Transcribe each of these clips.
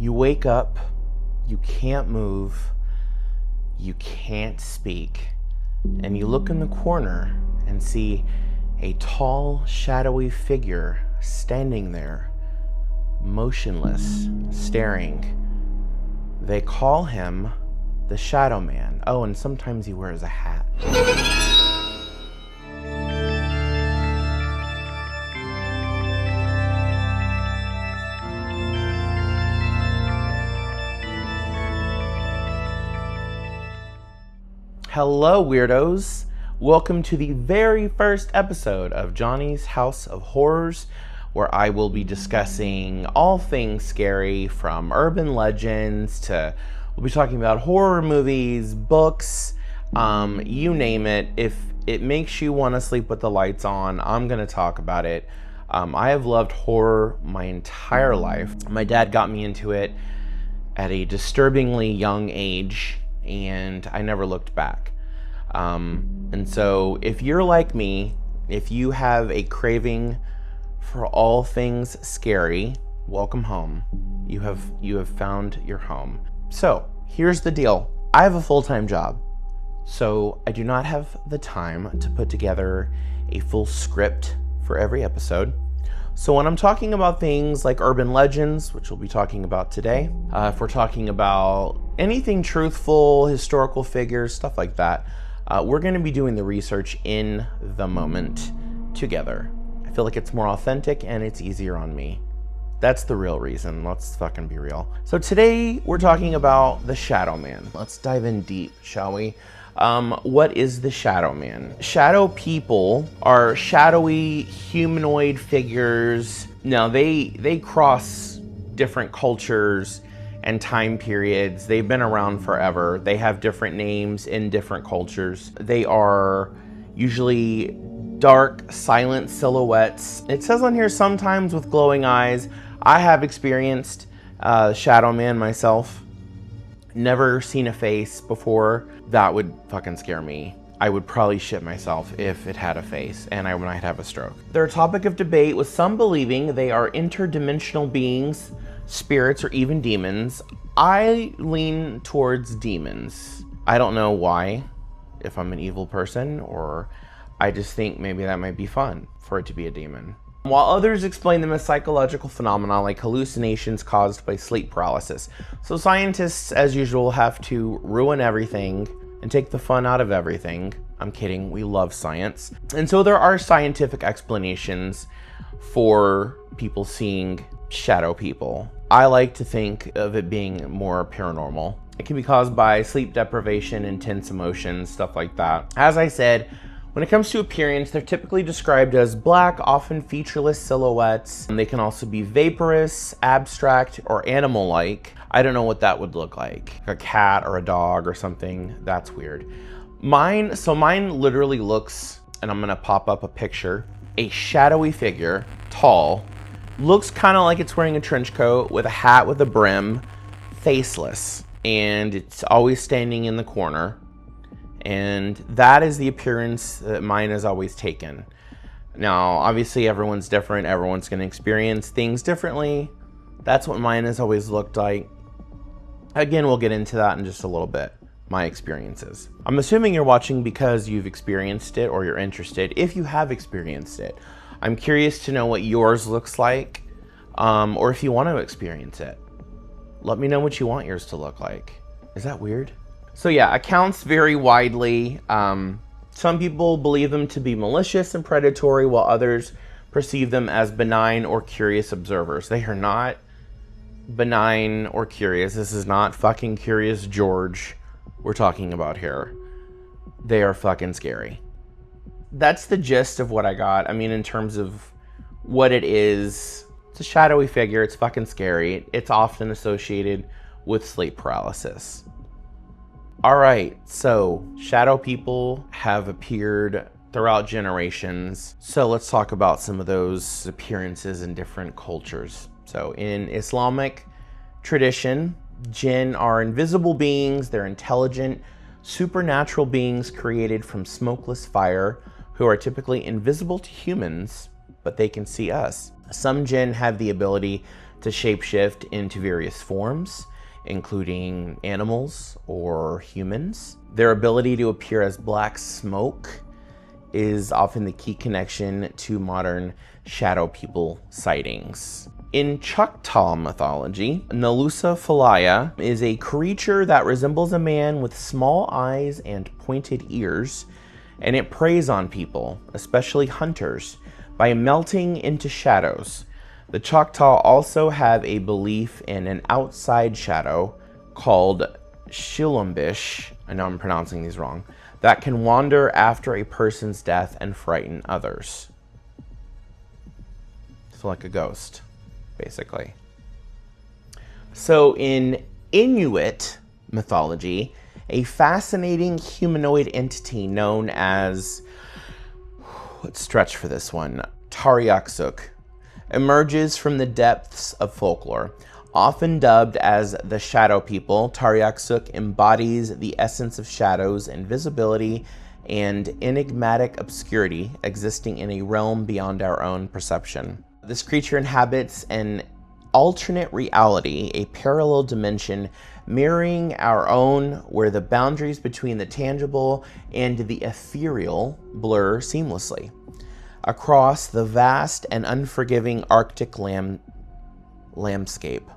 You wake up, you can't move, you can't speak, and you look in the corner and see a tall, shadowy figure standing there, motionless, staring. They call him the Shadow Man. Oh, and sometimes he wears a hat. Hello, weirdos. Welcome to the very first episode of Johnny's House of Horrors, where I will be discussing all things scary, from urban legends to, we'll be talking about horror movies, books, you name it. If it makes you want to sleep with the lights on, I'm going to talk about it. I have loved horror my entire life. My dad got me into it at a disturbingly young age, and I never looked back. And so if you're like me, if you have a craving for all things scary, welcome home. You have found your home. So here's the deal. I have a full-time job, so I do not have the time to put together a full script for every episode. So when I'm talking about things like urban legends, which we'll be talking about today, if we're talking about anything truthful, historical figures, stuff like that, we're going to be doing the research in the moment together. I feel like it's more authentic and it's easier on me. That's the real reason. Let's fucking be real. So today we're talking about the Shadow Man. Let's dive in deep, shall we? What is the Shadow Man? Shadow people are shadowy humanoid figures. Now they cross different cultures and time periods. They've been around forever. They have different names in different cultures. They are usually dark, silent silhouettes. It says on here sometimes with glowing eyes. I have experienced Shadow Man myself. Never seen a face before. That would fucking scare me. I would probably shit myself if it had a face, and I might have a stroke. They're a topic of debate, with some believing they are interdimensional beings, spirits, or even demons. I lean towards demons. I don't know why, if I'm an evil person, or I just think maybe that might be fun for it to be a demon. While others explain them as psychological phenomena like hallucinations caused by sleep paralysis. So scientists, as usual, have to ruin everything and take the fun out of everything. I'm kidding, we love science. And so there are scientific explanations for people seeing shadow people. I like to think of it being more paranormal. It can be caused by sleep deprivation, intense emotions, stuff like that. As I said, when it comes to appearance, they're typically described as black, often featureless silhouettes. And they can also be vaporous, abstract, or animal-like. I don't know what that would look like. A cat or a dog or something. That's weird. Mine literally looks, and I'm gonna pop up a picture, a shadowy figure, tall, looks kind of like it's wearing a trench coat with a hat with a brim, faceless, and it's always standing in the corner. And that is the appearance that mine has always taken. Now, obviously everyone's different. Everyone's going to experience things differently. That's what mine has always looked like. Again, we'll get into that in just a little bit, my experiences. I'm assuming you're watching because you've experienced it or you're interested. If you have experienced it, I'm curious to know what yours looks like, or if you want to experience it. Let me know what you want yours to look like. Is that weird? So yeah, accounts vary widely. Some people believe them to be malicious and predatory, while others perceive them as benign or curious observers. They are not benign or curious. This is not fucking Curious George we're talking about here. They are fucking scary. That's the gist of what I got. I mean, in terms of what it is, it's a shadowy figure. It's fucking scary. It's often associated with sleep paralysis. All right, so shadow people have appeared throughout generations. So let's talk about some of those appearances in different cultures. So in Islamic tradition, jinn are invisible beings. They're intelligent, supernatural beings created from smokeless fire who are typically invisible to humans, but they can see us. Some jinn have the ability to shapeshift into various forms, including animals or humans. Their ability to appear as black smoke is often the key connection to modern shadow people sightings. In Choctaw mythology, Nalusa Falaya is a creature that resembles a man with small eyes and pointed ears, and it preys on people, especially hunters, by melting into shadows. The Choctaw also have a belief in an outside shadow called Shilumbish, I know I'm pronouncing these wrong, that can wander after a person's death and frighten others. So like a ghost, basically. So in Inuit mythology, a fascinating humanoid entity known as, let's stretch for this one, Tariaksuk, emerges from the depths of folklore. Often dubbed as the Shadow People, Tariaksuk embodies the essence of shadows, invisibility, and enigmatic obscurity existing in a realm beyond our own perception. This creature inhabits an alternate reality, a parallel dimension mirroring our own, where the boundaries between the tangible and the ethereal blur seamlessly. Across the vast and unforgiving Arctic landscape,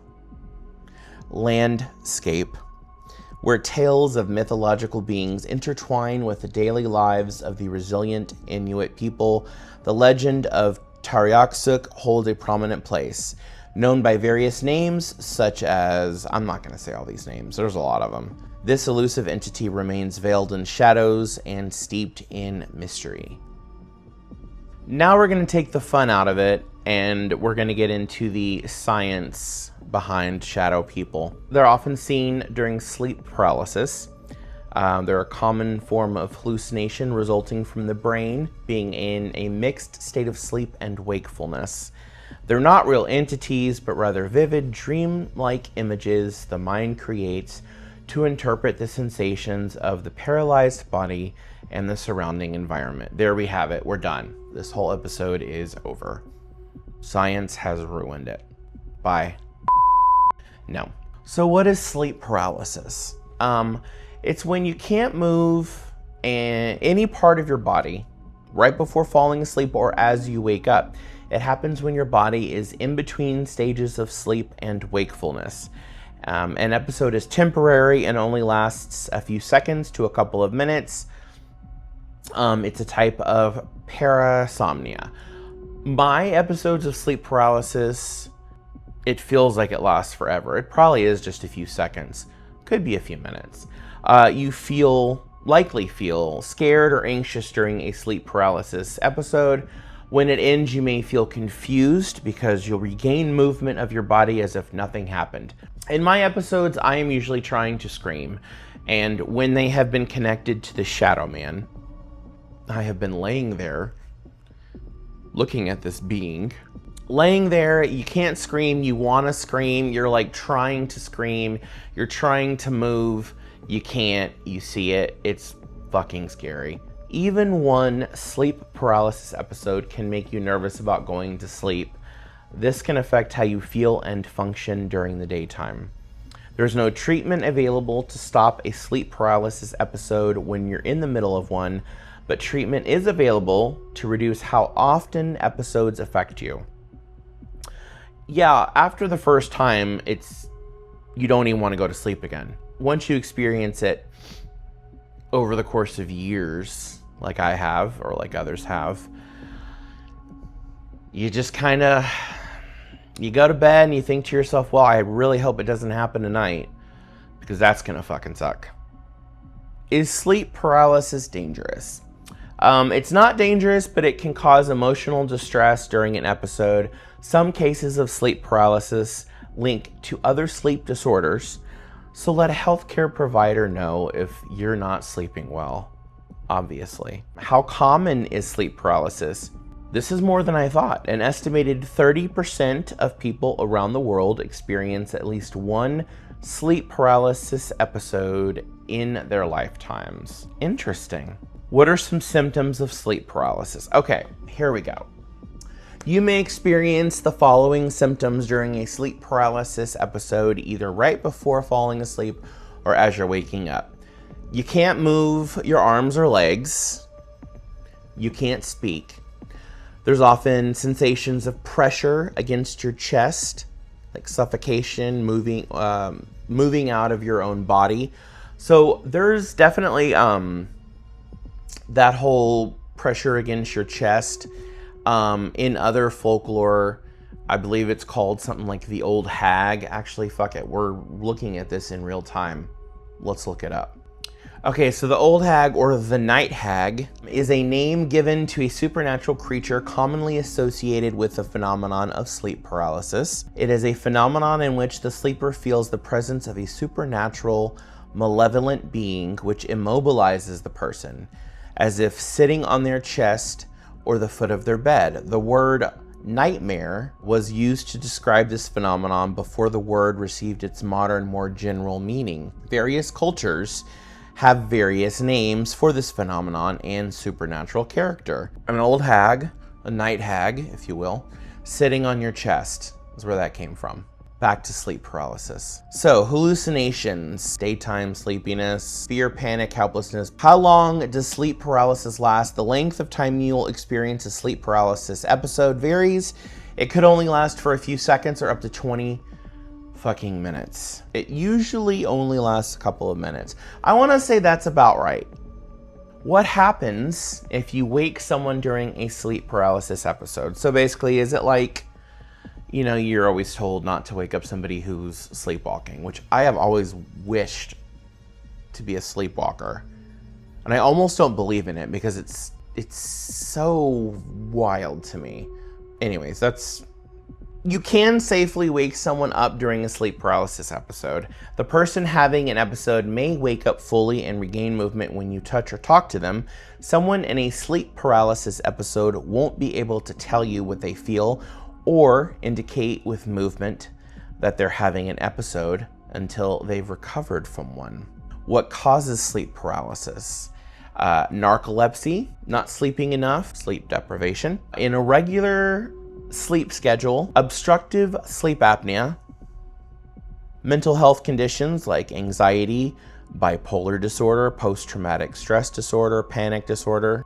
where tales of mythological beings intertwine with the daily lives of the resilient Inuit people, the legend of Tariaksuk holds a prominent place. Known by various names, such as, I'm not going to say all these names, there's a lot of them. This elusive entity remains veiled in shadows and steeped in mystery. Now we're going to take the fun out of it, and we're going to get into the science behind shadow people. They're often seen during sleep paralysis. They're a common form of hallucination resulting from the brain being in a mixed state of sleep and wakefulness. They're not real entities, but rather vivid, dream-like images the mind creates to interpret the sensations of the paralyzed body and the surrounding environment. There we have it. We're done. This whole episode is over. Science has ruined it. Bye. No. So what is sleep paralysis? It's when you can't move any part of your body right before falling asleep or as you wake up. It happens when your body is in between stages of sleep and wakefulness. An episode is temporary and only lasts a few seconds to a couple of minutes. It's a type of parasomnia. My episodes of sleep paralysis, it feels like it lasts forever. It probably is just a few seconds. Could be a few minutes. You likely feel scared or anxious during a sleep paralysis episode. When it ends, you may feel confused because you'll regain movement of your body as if nothing happened. In my episodes, I am usually trying to scream, and when they have been connected to the Shadow Man, I have been laying there, looking at this being. Laying there, you can't scream, you want to scream, you're like trying to scream, you're trying to move, you can't, you see it, it's fucking scary. Even one sleep paralysis episode can make you nervous about going to sleep. This can affect how you feel and function during the daytime. There's no treatment available to stop a sleep paralysis episode when you're in the middle of one, but treatment is available to reduce how often episodes affect you. Yeah, after the first time, you don't even want to go to sleep again. Once you experience it over the course of years, like I have, or like others have, you just you go to bed and you think to yourself, well, I really hope it doesn't happen tonight, because that's gonna fucking suck. Is sleep paralysis dangerous? It's not dangerous, but it can cause emotional distress during an episode. Some cases of sleep paralysis link to other sleep disorders, so let a healthcare provider know if you're not sleeping well, obviously. How common is sleep paralysis? This is more than I thought. An estimated 30% of people around the world experience at least one sleep paralysis episode in their lifetimes. Interesting. What are some symptoms of sleep paralysis? Okay, here we go. You may experience the following symptoms during a sleep paralysis episode, either right before falling asleep or as you're waking up. You can't move your arms or legs. You can't speak. There's often sensations of pressure against your chest, like suffocation, moving out of your own body. So there's definitely that whole pressure against your chest. In other folklore, I believe it's called something like the old hag. Actually, fuck it. We're looking at this in real time. Let's look it up. Okay, so the old hag, or the night hag, is a name given to a supernatural creature commonly associated with the phenomenon of sleep paralysis. It is a phenomenon in which the sleeper feels the presence of a supernatural, malevolent being which immobilizes the person, as if sitting on their chest or the foot of their bed. The word nightmare was used to describe this phenomenon before the word received its modern, more general meaning. Various cultures have various names for this phenomenon and supernatural character. An old hag, a night hag, if you will, sitting on your chest is where that came from. Back to sleep paralysis. So, hallucinations, daytime sleepiness, fear, panic, helplessness. How long does sleep paralysis last? The length of time you'll experience a sleep paralysis episode varies. It could only last for a few seconds or up to 20 fucking minutes. It usually only lasts a couple of minutes. I want to say that's about right. What happens if you wake someone during a sleep paralysis episode? So basically, is it like, you know, you're always told not to wake up somebody who's sleepwalking, which I have always wished to be a sleepwalker. And I almost don't believe in it because it's so wild to me. Anyways, you can safely wake someone up during a sleep paralysis episode. The person having an episode may wake up fully and regain movement when you touch or talk to them. Someone in a sleep paralysis episode won't be able to tell you what they feel or indicate with movement that they're having an episode until they've recovered from one. What causes sleep paralysis? Narcolepsy, not sleeping enough, sleep deprivation, an irregular sleep schedule, obstructive sleep apnea, mental health conditions like anxiety, bipolar disorder, post-traumatic stress disorder, panic disorder,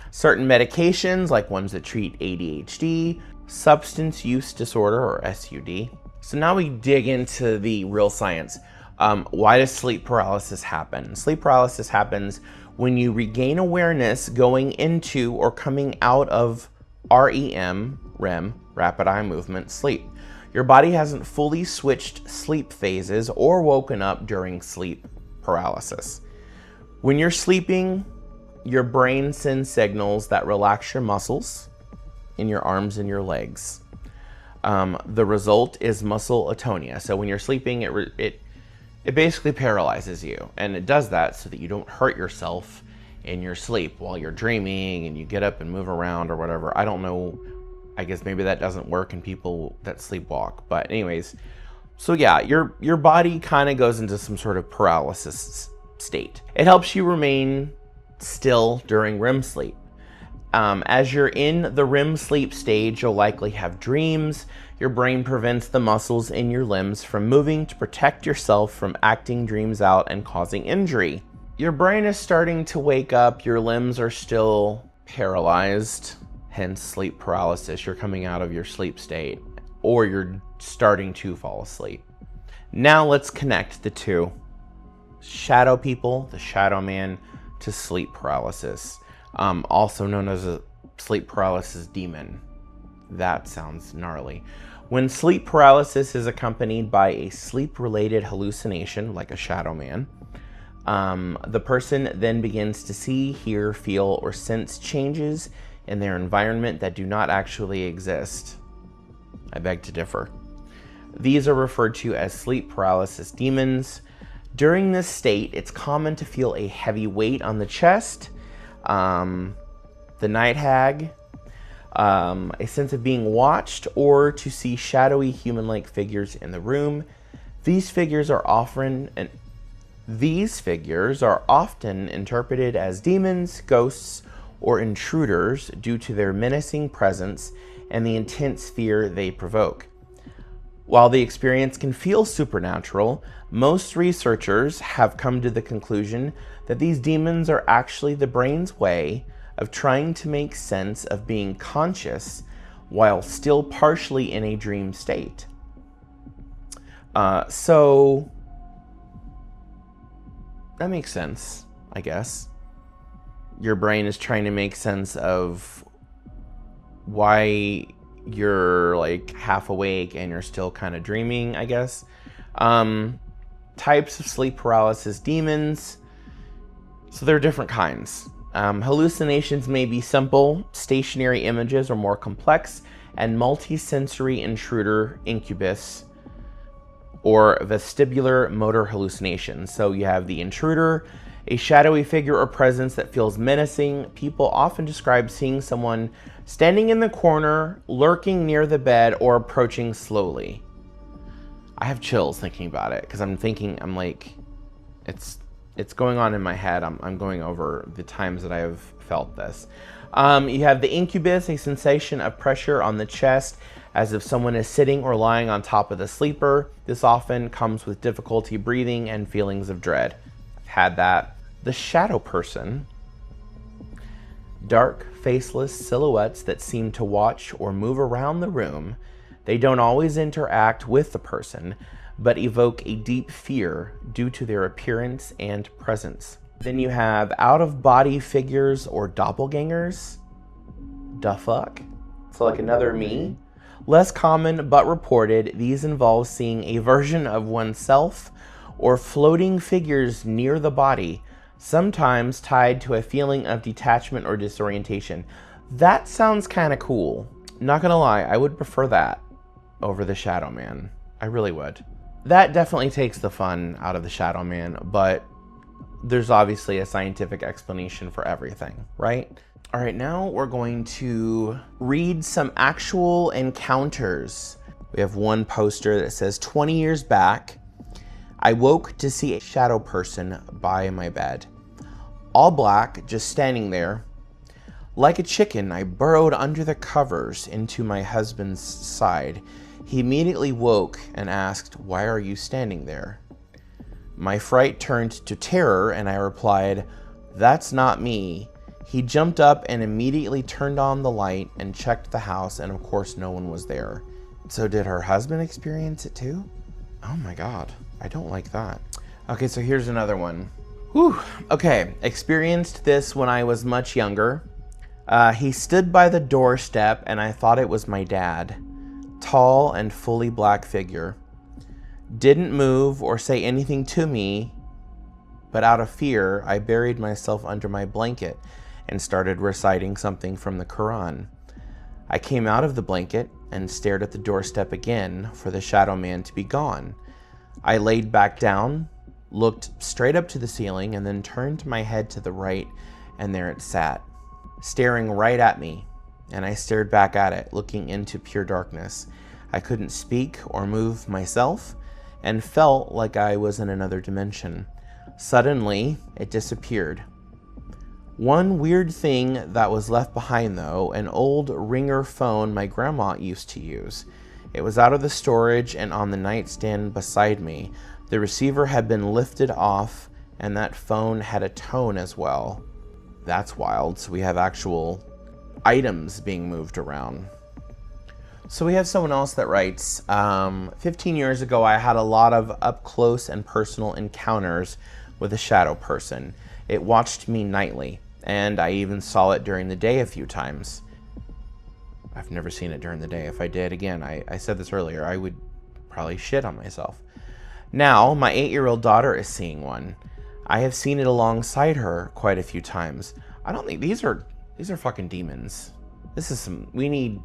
certain medications like ones that treat ADHD, substance use disorder, or SUD. So now we dig into the real science. Why does sleep paralysis happen? Sleep paralysis happens when you regain awareness going into or coming out of REM, rapid eye movement, sleep. Your body hasn't fully switched sleep phases or woken up during sleep paralysis. When you're sleeping, your brain sends signals that relax your muscles in your arms and your legs. The result is muscle atonia. So when you're sleeping, it basically paralyzes you, and it does that so that you don't hurt yourself in your sleep while you're dreaming and you get up and move around or whatever. I don't know. I guess maybe that doesn't work in people that sleepwalk. But anyways, so yeah, your body kind of goes into some sort of paralysis state. It helps you remain still during REM sleep. As you're in the REM sleep stage, you'll likely have dreams. Your brain prevents the muscles in your limbs from moving to protect yourself from acting dreams out and causing injury. Your brain is starting to wake up, your limbs are still paralyzed, hence sleep paralysis. You're coming out of your sleep state, or you're starting to fall asleep. Now let's connect the two. Shadow people, the shadow man, to sleep paralysis. Also known as a sleep paralysis demon. That sounds gnarly. When sleep paralysis is accompanied by a sleep-related hallucination, like a shadow man, the person then begins to see, hear, feel, or sense changes in their environment that do not actually exist. I beg to differ. These are referred to as sleep paralysis demons. During this state, it's common to feel a heavy weight on the chest, the night hag, a sense of being watched, or to see shadowy human-like figures in the room. These figures are often interpreted as demons, ghosts, or intruders due to their menacing presence and the intense fear they provoke. While the experience can feel supernatural, most researchers have come to the conclusion that these demons are actually the brain's way of trying to make sense of being conscious while still partially in a dream state. So that makes sense, I guess. Your brain is trying to make sense of why you're like half awake and you're still kind of dreaming, I guess. Types of sleep paralysis demons. So there are different kinds. Hallucinations may be simple, stationary images, or more complex and multisensory intruder incubus or vestibular motor hallucinations. So you have the intruder, a shadowy figure or presence that feels menacing. People often describe seeing someone standing in the corner, lurking near the bed, or approaching slowly. I have chills thinking about it because I'm like, it's going on in my head. I'm going over the times that I have felt this. You have the incubus, a sensation of pressure on the chest as if someone is sitting or lying on top of the sleeper. This often comes with difficulty breathing and feelings of dread. I've had that. The shadow person. Dark, faceless silhouettes that seem to watch or move around the room. They don't always interact with the person, but evoke a deep fear due to their appearance and presence. Then you have out-of-body figures or doppelgangers. Da fuck? So like another me. Less common but reported, these involve seeing a version of oneself or floating figures near the body, sometimes tied to a feeling of detachment or disorientation. That sounds kind of cool. Not gonna lie, I would prefer that over the Shadow Man. I really would. That definitely takes the fun out of the Shadow Man, but there's obviously a scientific explanation for everything, right? All right, now we're going to read some actual encounters. We have one poster that says, 20 years back, I woke to see a shadow person by my bed. All black, just standing there. Like a chicken, I burrowed under the covers into my husband's side. He immediately woke and asked, "Why are you standing there?" My fright turned to terror and I replied, "That's not me." He jumped up and immediately turned on the light and checked the house, and of course no one was there. So did her husband experience it too? Oh my God, I don't like that. Okay, so here's another one. Whew. Okay, experienced this when I was much younger. He stood by the doorstep and I thought it was my dad. Tall and fully black figure. Didn't move or say anything to me, but out of fear, I buried myself under my blanket and started reciting something from the Quran. I came out of the blanket and stared at the doorstep again for the shadow man to be gone. I laid back down, looked straight up to the ceiling, and then turned my head to the right, and there it sat, staring right at me, and I stared back at it, looking into pure darkness. I couldn't speak or move myself, and felt like I was in another dimension. Suddenly, it disappeared. One weird thing that was left behind though, an old ringer phone my grandma used to use. It was out of the storage and on the nightstand beside me. The receiver had been lifted off and that phone had a tone as well. That's wild. So we have actual items being moved around. So we have someone else that writes, 15 years ago I had a lot of up close and personal encounters with a shadow person. It watched me nightly, and I even saw it during the day a few times. I've never seen it during the day. If I did, again, I said this earlier, I would probably shit on myself. Now, my 8-year-old daughter is seeing one. I have seen it alongside her quite a few times. I don't think these are fucking demons. This is we need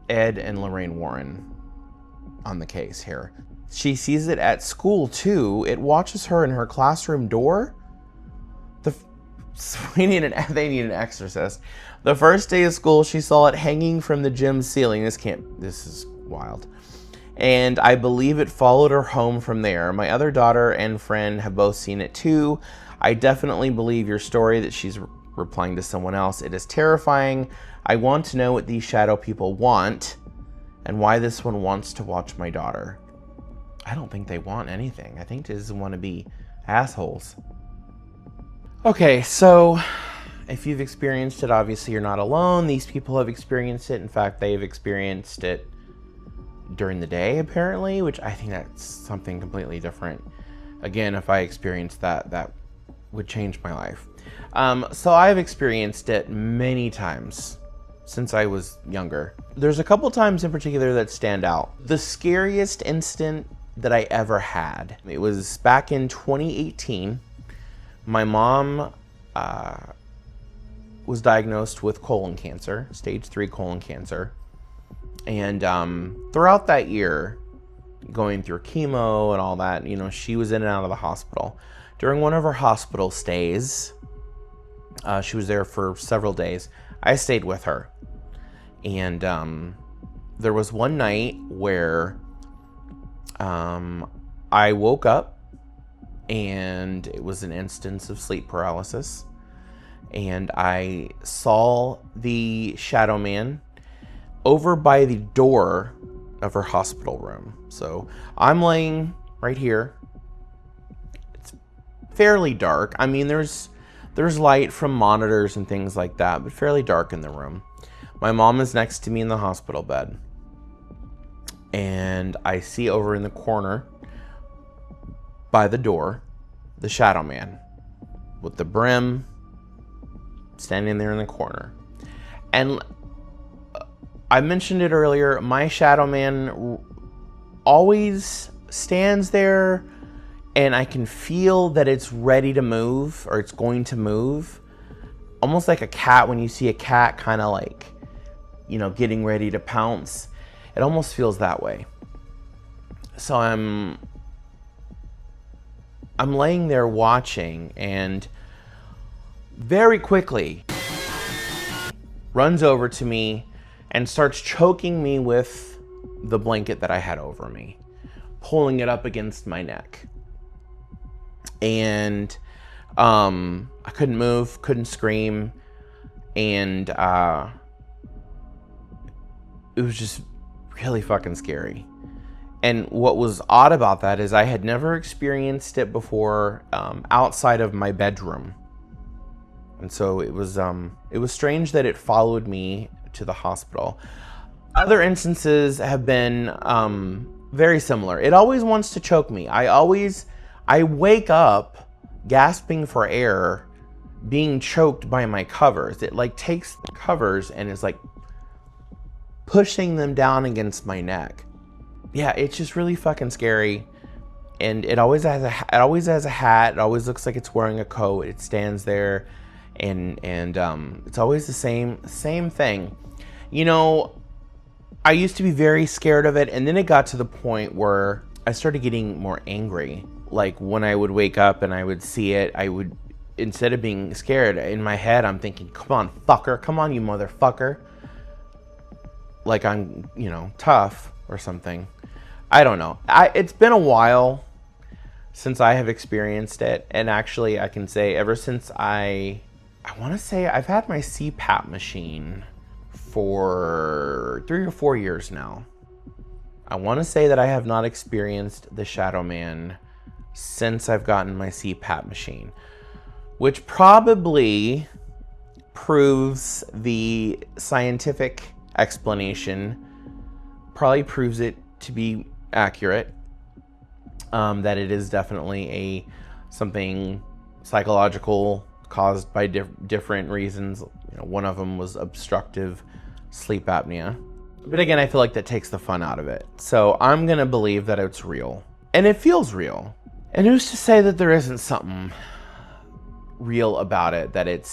Ed and Lorraine Warren on the case here. She sees it at school too. It watches her in her classroom door. They need an exorcist. The first day of school, she saw it hanging from the gym ceiling. This is wild. And I believe it followed her home from there. My other daughter and friend have both seen it too. I definitely believe your story that she's replying to someone else. It is terrifying. I want to know what these shadow people want and why this one wants to watch my daughter. I don't think they want anything. I think they just want to be assholes. Okay, so if you've experienced it, obviously you're not alone. These people have experienced it. In fact, they've experienced it during the day, apparently, which I think that's something completely different. Again, if I experienced that, that would change my life. So I've experienced it many times since I was younger. There's a couple times in particular that stand out. The scariest instant that I ever had, it was back in 2018. My mom was diagnosed with colon cancer, stage 3 colon cancer. And throughout that year, going through chemo and all that, you know, she was in and out of the hospital. During one of her hospital stays, she was there for several days. I stayed with her. And there was one night where I woke up and it was an instance of sleep paralysis. And I saw the shadow man over by the door of her hospital room. So I'm laying right here. It's fairly dark. I mean, there's light from monitors and things like that, but fairly dark in the room. My mom is next to me in the hospital bed. And I see over in the corner by the door, the shadow man with the brim standing there in the corner. And I mentioned it earlier, my shadow man always stands there and I can feel that it's ready to move, or it's going to move. Almost like a cat, when you see a cat kind of like, you know, getting ready to pounce. It almost feels that way. So I'm laying there watching, and very quickly runs over to me and starts choking me with the blanket that I had over me, pulling it up against my neck. And I couldn't move, couldn't scream, and it was just really fucking scary. And what was odd about that is I had never experienced it before outside of my bedroom. And so it was strange that it followed me to the hospital. Other instances have been very similar. It always wants to choke me. I wake up gasping for air, being choked by my covers. It like takes the covers and is like pushing them down against my neck. Yeah, it's just really fucking scary. And it always has a hat. It always looks like it's wearing a coat. It stands there, and it's always the same thing. You know, I used to be very scared of it, and then it got to the point where I started getting more angry. Like when I would wake up and I would see it, I would, instead of being scared, in my head I'm thinking, come on, fucker, come on, you motherfucker. Like I'm, you know, tough or something. I don't know. It's been a while since I have experienced it. And actually I can say ever since I want to say I've had my CPAP machine for 3 or 4 years now. I want to say that I have not experienced the shadow man since I've gotten my CPAP machine, which probably proves the scientific explanation, probably proves it to be accurate, that it is definitely something psychological caused by different reasons. You know, one of them was obstructive sleep apnea. But again, I feel like that takes the fun out of it. So I'm gonna believe that it's real. And it feels real. And who's to say that there isn't something real about it, that it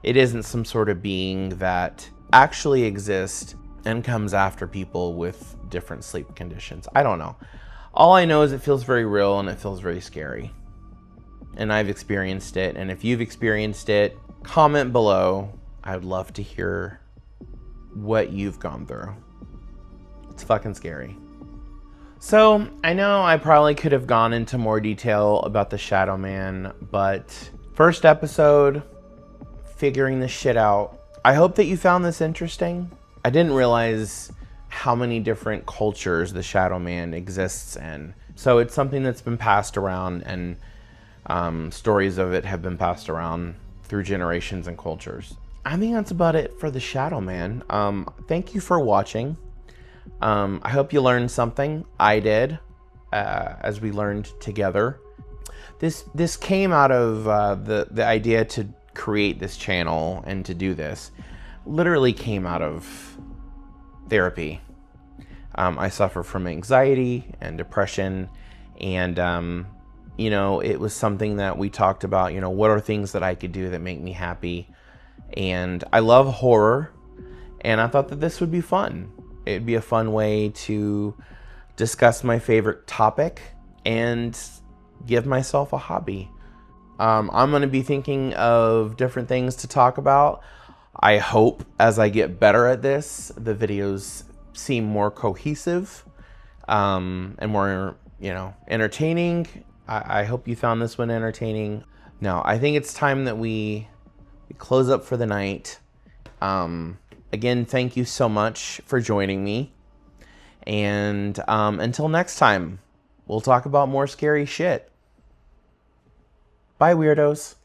isn't some sort of being that actually exists and comes after people with different sleep conditions. I don't know. All I know is it feels very real and it feels very scary. And I've experienced it. And if you've experienced it, comment below. I would love to hear what you've gone through. It's fucking scary. So I know I probably could have gone into more detail about the shadow man, but First episode, figuring this shit out. I hope that you found this interesting. I didn't realize how many different cultures the Shadow Man exists in. So it's something that's been passed around, and stories of it have been passed around through generations and cultures. I think that's about it for the Shadow Man. Thank you for watching. I hope you learned something. I did, as we learned together. This came out of the idea to create this channel and to do this. Literally came out of therapy. I suffer from anxiety and depression, and you know, it was something that we talked about. You know, what are things that I could do that make me happy? And I love horror, and I thought that this would be fun. It'd be a fun way to discuss my favorite topic and give myself a hobby. I'm going to be thinking of different things to talk about. I hope as I get better at this, the videos seem more cohesive and more, you know, entertaining. I hope you found this one entertaining. Now, I think it's time that we close up for the night. Again, thank you so much for joining me. And until next time, we'll talk about more scary shit. Bye, weirdos.